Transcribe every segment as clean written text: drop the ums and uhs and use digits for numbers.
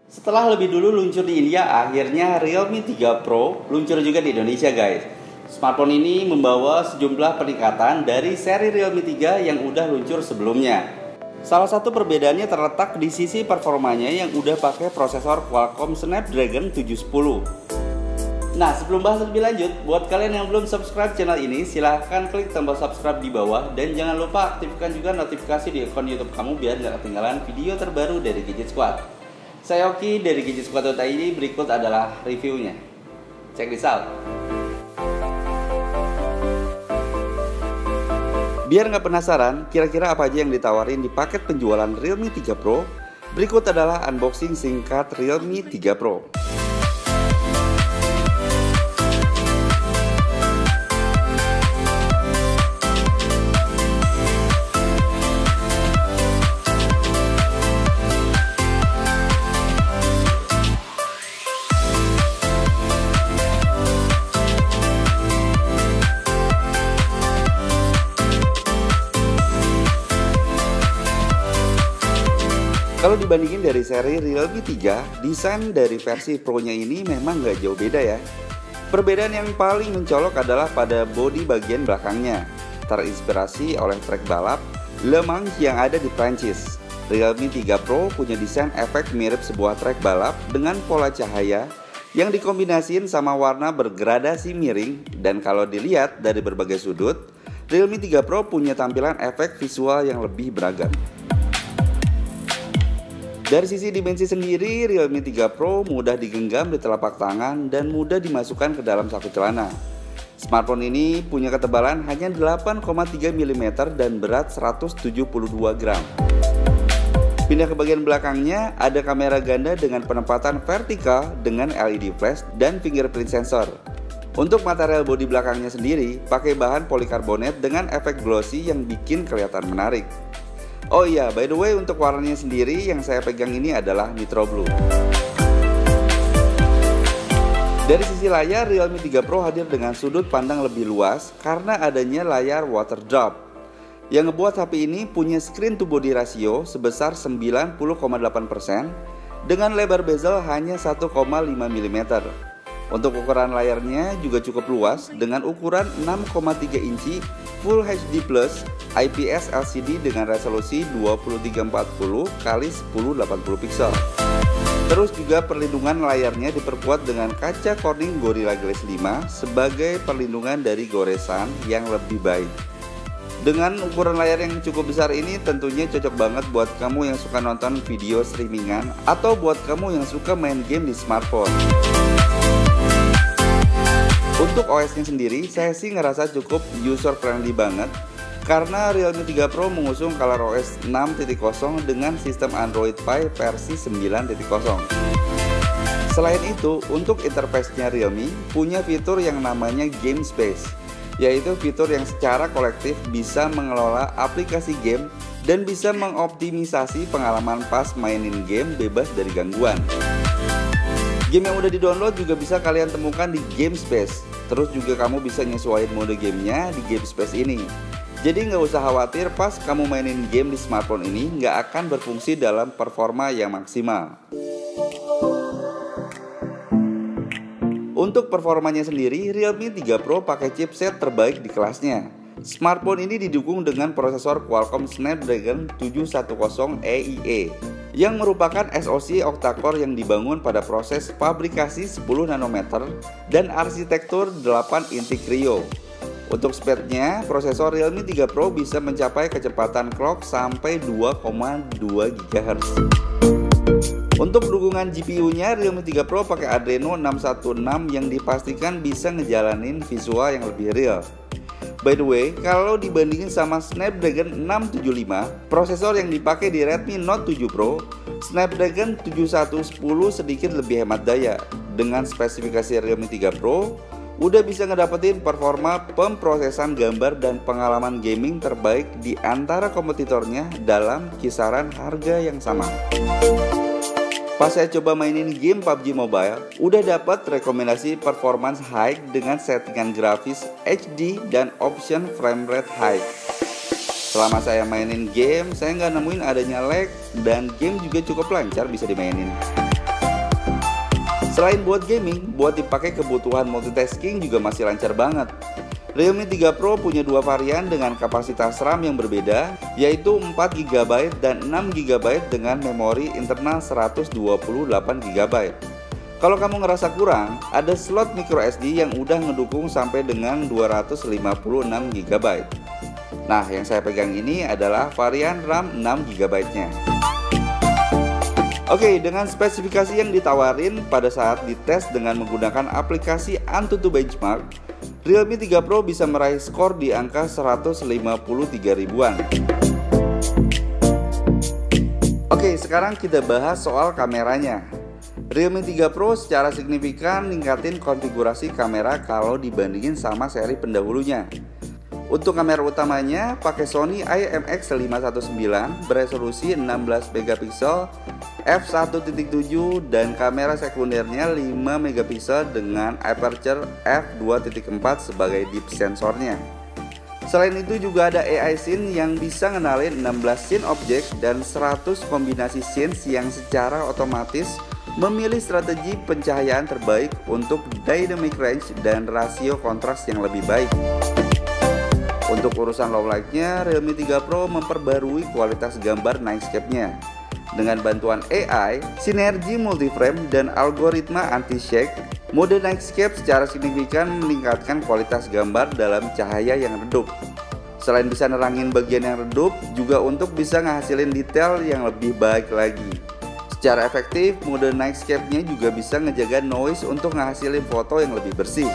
Setelah lebih dulu luncur di India, akhirnya Realme 3 Pro luncur juga di Indonesia, guys. Smartphone ini membawa sejumlah peningkatan dari seri Realme 3 yang udah luncur sebelumnya. Salah satu perbedaannya terletak di sisi performanya yang udah pakai prosesor Qualcomm Snapdragon 710. Nah, sebelum bahas lebih lanjut, buat kalian yang belum subscribe channel ini, silahkan klik tombol subscribe di bawah dan jangan lupa aktifkan juga notifikasi di akun YouTube kamu biar gak ketinggalan video terbaru dari Gadget Squad. Saya Oki dari GadgetSquad.id, berikut adalah reviewnya. Check this out. Biar nggak penasaran, kira-kira apa aja yang ditawarin di paket penjualan Realme 3 Pro? Berikut adalah unboxing singkat Realme 3 Pro. Kalau dibandingin dari seri Realme 3, desain dari versi Pro-nya ini memang nggak jauh beda ya. Perbedaan yang paling mencolok adalah pada bodi bagian belakangnya, terinspirasi oleh trek balap Le Mans yang ada di Prancis. Realme 3 Pro punya desain efek mirip sebuah trek balap dengan pola cahaya yang dikombinasiin sama warna bergradasi miring, dan kalau dilihat dari berbagai sudut, Realme 3 Pro punya tampilan efek visual yang lebih beragam. Dari sisi dimensi sendiri, Realme 3 Pro mudah digenggam di telapak tangan dan mudah dimasukkan ke dalam saku celana. Smartphone ini punya ketebalan hanya 8,3 mm dan berat 172 gram. Pindah ke bagian belakangnya, ada kamera ganda dengan penempatan vertikal dengan LED flash dan fingerprint sensor. Untuk material bodi belakangnya sendiri, pakai bahan polikarbonat dengan efek glossy yang bikin kelihatan menarik. Oh iya, by the way, untuk warnanya sendiri yang saya pegang ini adalah Nitro Blue. Dari sisi layar, Realme 3 Pro hadir dengan sudut pandang lebih luas karena adanya layar water drop, yang ngebuat HP ini punya screen to body ratio sebesar 90,8% dengan lebar bezel hanya 1,5 mm. Untuk ukuran layarnya juga cukup luas dengan ukuran 6,3 inci Full HD Plus IPS LCD dengan resolusi 2340 x 1080 pixel. Terus juga perlindungan layarnya diperkuat dengan kaca Corning Gorilla Glass 5 sebagai perlindungan dari goresan yang lebih baik. Dengan ukuran layar yang cukup besar ini tentunya cocok banget buat kamu yang suka nonton video streamingan atau buat kamu yang suka main game di smartphone. Untuk OS-nya sendiri, saya sih ngerasa cukup user friendly banget karena Realme 3 Pro mengusung ColorOS 6.0 dengan sistem Android Pie versi 9.0. Selain itu, untuk interface-nya Realme punya fitur yang namanya Game Space, yaitu fitur yang secara kolektif bisa mengelola aplikasi game dan bisa mengoptimisasi pengalaman pas mainin game bebas dari gangguan. Game yang udah di-download juga bisa kalian temukan di Game Space. Terus juga kamu bisa nyesuaiin mode gamenya di Game Space ini. Jadi nggak usah khawatir pas kamu mainin game di smartphone ini nggak akan berfungsi dalam performa yang maksimal. Untuk performanya sendiri, Realme 3 Pro pakai chipset terbaik di kelasnya. Smartphone ini didukung dengan prosesor Qualcomm Snapdragon 710 EIE yang merupakan SoC octa-core yang dibangun pada proses fabrikasi 10 nanometer dan arsitektur 8 inti Kryo. Untuk speednya, prosesor Realme 3 Pro bisa mencapai kecepatan clock sampai 2,2 GHz. Untuk dukungan GPU-nya, Realme 3 Pro pakai Adreno 616 yang dipastikan bisa ngejalanin visual yang lebih real. By the way, kalau dibandingin sama Snapdragon 675, prosesor yang dipakai di Redmi Note 7 Pro, Snapdragon 7110 sedikit lebih hemat daya. Dengan spesifikasi Realme 3 Pro, udah bisa ngedapetin performa pemrosesan gambar dan pengalaman gaming terbaik di antara kompetitornya dalam kisaran harga yang sama. Pas saya coba mainin game PUBG Mobile, udah dapat rekomendasi performance high dengan settingan grafis HD dan option frame rate high. Selama saya mainin game, saya nggak nemuin adanya lag dan game juga cukup lancar bisa dimainin. Selain buat gaming, buat dipakai kebutuhan multitasking juga masih lancar banget. Realme 3 Pro punya dua varian dengan kapasitas RAM yang berbeda, yaitu 4GB dan 6GB dengan memori internal 128GB. Kalau kamu ngerasa kurang, ada slot microSD yang udah ngedukung sampai dengan 256GB. Nah, yang saya pegang ini adalah varian RAM 6GB-nya. Oke, dengan spesifikasi yang ditawarin pada saat dites dengan menggunakan aplikasi Antutu Benchmark, Realme 3 Pro bisa meraih skor di angka 153 ribuan. Oke, sekarang kita bahas soal kameranya. Realme 3 Pro secara signifikan ningkatin konfigurasi kamera kalau dibandingin sama seri pendahulunya. Untuk kamera utamanya pakai Sony IMX519 beresolusi 16 megapiksel f1.7 dan kamera sekundernya 5 megapiksel dengan aperture f2.4 sebagai deep sensornya. Selain itu juga ada AI scene yang bisa ngenalin 16 scene object dan 100 kombinasi scenes yang secara otomatis memilih strategi pencahayaan terbaik untuk dynamic range dan rasio kontras yang lebih baik. Untuk urusan low light-nya, Realme 3 Pro memperbarui kualitas gambar nightscape-nya. Dengan bantuan AI, sinergi multiframe, dan algoritma anti-shake, mode nightscape secara signifikan meningkatkan kualitas gambar dalam cahaya yang redup. Selain bisa nerangin bagian yang redup, juga untuk bisa ngehasilin detail yang lebih baik lagi. Secara efektif, mode nightscape-nya juga bisa ngejaga noise untuk ngehasilin foto yang lebih bersih.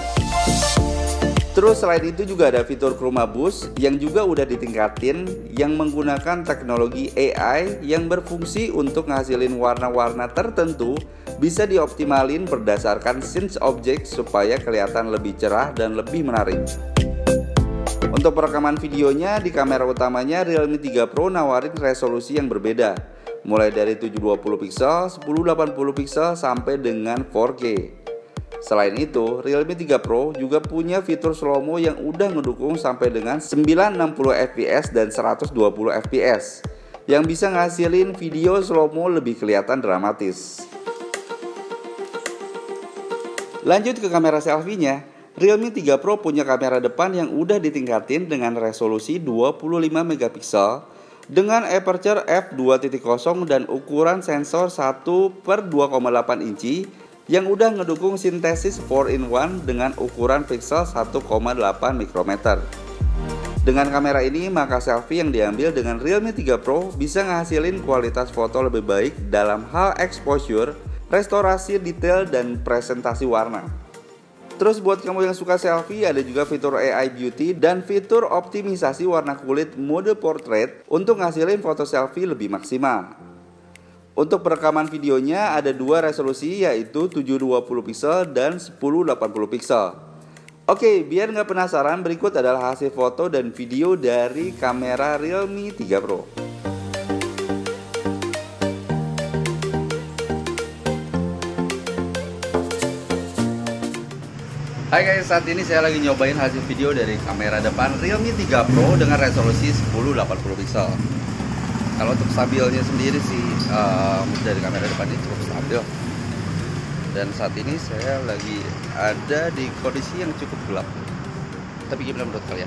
Terus selain itu juga ada fitur Chroma Boost yang juga udah ditingkatin yang menggunakan teknologi AI yang berfungsi untuk ngasilin warna-warna tertentu bisa dioptimalin berdasarkan scenes object supaya kelihatan lebih cerah dan lebih menarik. Untuk perekaman videonya di kamera utamanya Realme 3 Pro nawarin resolusi yang berbeda, mulai dari 720 piksel, 1080 piksel sampai dengan 4K. Selain itu, Realme 3 Pro juga punya fitur slow-mo yang udah ngedukung sampai dengan 960 fps dan 120 fps yang bisa ngasilin video slow-mo lebih kelihatan dramatis. Lanjut ke kamera selfie-nya, Realme 3 Pro punya kamera depan yang udah ditingkatin dengan resolusi 25 megapiksel dengan aperture f2.0 dan ukuran sensor 1/2,8 inci yang udah ngedukung sintesis 4-in-1 dengan ukuran pixel 1,8 mikrometer. Dengan kamera ini, maka selfie yang diambil dengan Realme 3 Pro bisa ngehasilin kualitas foto lebih baik dalam hal exposure, restorasi detail, dan presentasi warna. Terus buat kamu yang suka selfie, ada juga fitur AI Beauty dan fitur optimisasi warna kulit mode portrait untuk ngasilin foto selfie lebih maksimal. Untuk perekaman videonya ada dua resolusi, yaitu 720 piksel dan 1080 piksel. Oke, biar nggak penasaran, berikut adalah hasil foto dan video dari kamera Realme 3 Pro. Hai guys, saat ini saya lagi nyobain hasil video dari kamera depan Realme 3 Pro dengan resolusi 1080 piksel. Kalau untuk stabilnya sendiri sih dari kamera depan ini cukup stabil. Dan saat ini saya lagi ada di kondisi yang cukup gelap. Tapi gimana menurut kalian?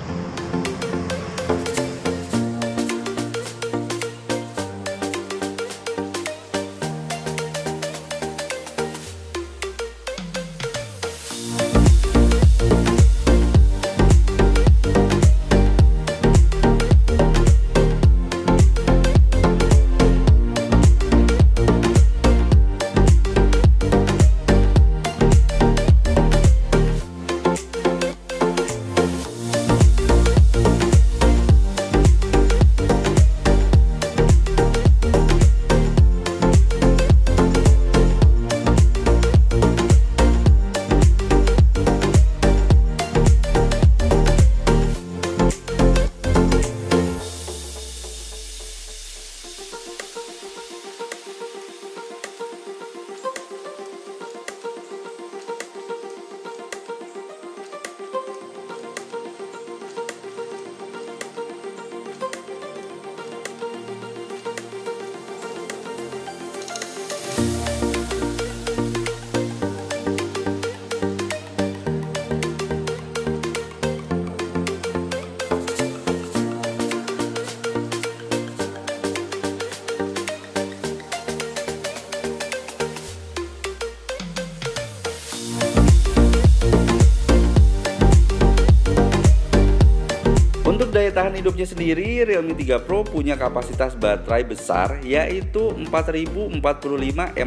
daya tahan hidupnya sendiri, Realme 3 Pro punya kapasitas baterai besar yaitu 4045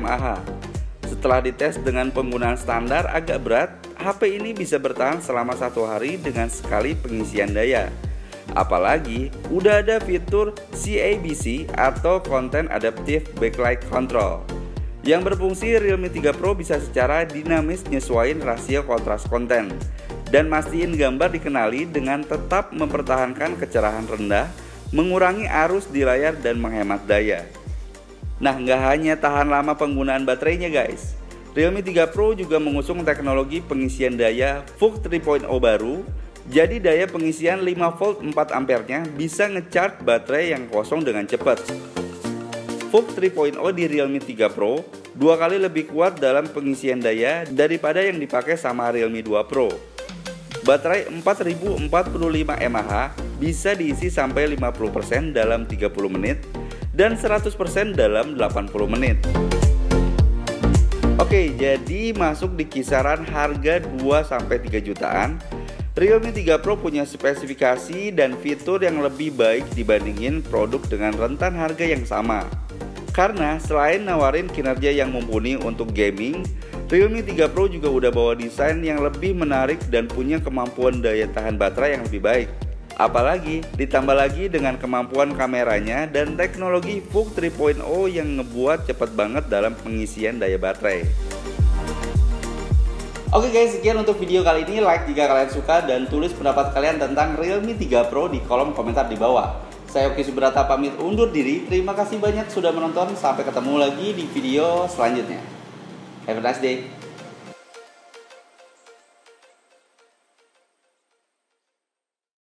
mAh. Setelah dites dengan penggunaan standar agak berat, HP ini bisa bertahan selama 1 hari dengan sekali pengisian daya. Apalagi udah ada fitur CABC atau Content Adaptive Backlight Control yang berfungsi. Realme 3 Pro bisa secara dinamis nyesuaiin rasio kontras konten dan mastiin gambar dikenali dengan tetap mempertahankan kecerahan rendah, mengurangi arus di layar dan menghemat daya. Nah, nggak hanya tahan lama penggunaan baterainya guys, Realme 3 Pro juga mengusung teknologi pengisian daya VOOC 3.0 baru. Jadi daya pengisian 5 volt 4 ampere-nya bisa ngecharge baterai yang kosong dengan cepat. VOOC 3.0 di Realme 3 Pro 2 kali lebih kuat dalam pengisian daya daripada yang dipakai sama Realme 2 Pro. Baterai 4045 mAh bisa diisi sampai 50% dalam 30 menit dan 100% dalam 80 menit. Oke, jadi masuk di kisaran harga 2-3 jutaan. Realme 3 Pro punya spesifikasi dan fitur yang lebih baik dibandingin produk dengan rentan harga yang sama. Karena selain nawarin kinerja yang mumpuni untuk gaming, Realme 3 Pro juga udah bawa desain yang lebih menarik dan punya kemampuan daya tahan baterai yang lebih baik. Apalagi ditambah lagi dengan kemampuan kameranya dan teknologi VOOC 3.0 yang ngebuat cepet banget dalam pengisian daya baterai. Oke guys, sekian untuk video kali ini. Like jika kalian suka dan tulis pendapat kalian tentang Realme 3 Pro di kolom komentar di bawah. Saya Oki Subrata pamit undur diri. Terima kasih banyak sudah menonton. Sampai ketemu lagi di video selanjutnya. Have a nice day.